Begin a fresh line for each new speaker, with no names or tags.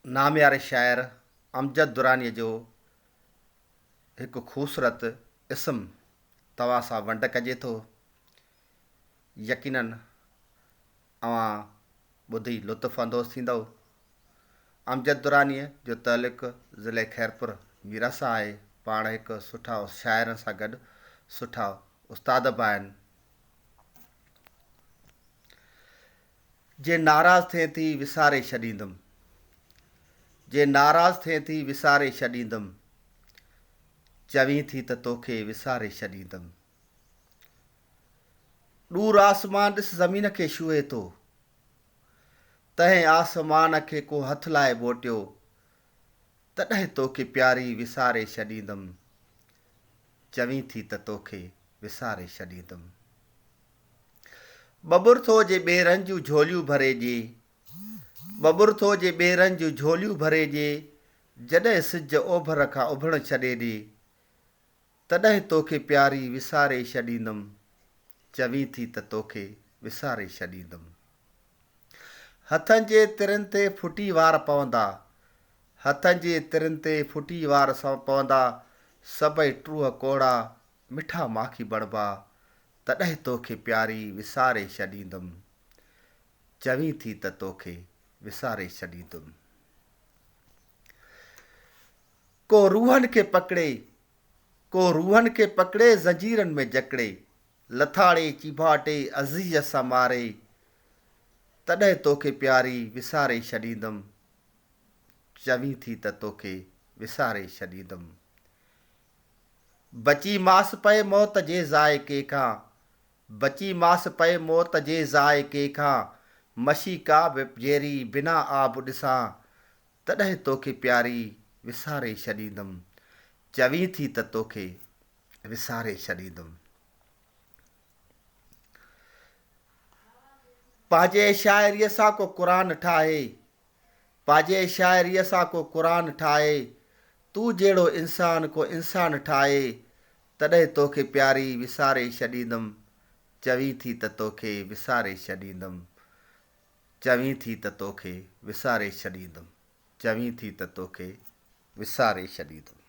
नामयारे शाइर अमजद दुरानी जो एक खूबसूरत इसम तव्हां सां वंड कजे थो। यकीनन अवां ॿुधी लुत्फ़ अंदोज़ थींदव। अमजद दुरानी जो तालुक़ ज़िले खैरपुर मीरा सां आहे। पाण हिकु सुठा शाइरनि सां गॾु सुठा उस्ताद बि आहिनि। जे नाराज़ थिए थी विसारे छॾींदुमि, जे नाराज़ थिए थी विसारे छॾींदुमि, चवीं थी त तोखे विसारे छॾींदुमि। ॾूर आसमान ॾिस ज़मीन खे छुए थो, तंहिं आसमान खे को हथ लाइ ॿोटियो, तॾहिं तोखे प्यारी विसारे छॾींदुमि, चवीं थी त तोखे विसारे छॾींदुमि। बबुर थो जे ॿेरनि जूं झोलियूं भरे ॾिए, बबुर थो जे ॿेरनि जूं झोलियूं भरे ॾिए, जॾहिं सिज ओभर खां उभण छॾे ॾिए, तॾहिं तोखे प्यारी विसारे छॾींदुमि, चवीं थी त तोखे विसारे छॾींदुमि। हथनि जे तिरनि ते फुटी वार पवंदा, हथनि जे तिरनि ते फुटी वार पवंदा, सभई टूह कोड़ा मिठा माखी बणबा, तॾहिं तोखे प्यारी विसारे छॾींदुमि, चवीं थी त तोखे विसारे छॾींदुमि। को रूहनि खे पकड़े, को रूहनि खे पकड़े ज़ंजीरनि में जकड़े, लथाड़े चिभाटे अज़ीज़ सां मारे, तॾहिं तोखे प्यारी विसारे छॾींदुमि, चवीं थी त तोखे विसारे छॾींदुमि। बची मास पए मौत जे ज़ाइके खां, बची मास पए मौत जे ज़ाइके खां, मशी का बि जहिड़ी बिना आब ॾिसां, तॾहिं तोखे प्यारी विसारे छॾींदुमि, चवीं थी त तोखे विसारे छॾींदुमि। पंहिंजे शाइरीअ सां को क़ुरान ठाहे, पंहिंजे शाइरीअ सां को क़ुरान ठाहे, तूं जहिड़ो इंसान को इंसान ठाहे, तॾहिं तोखे प्यारी विसारे छॾींदुमि, चवीं थी त तोखे विसारे छॾींदुमि, चवीं थी त तोखे विसारे छॾींदुमि, चवीं थी त तोखे विसारे छॾींदुमि।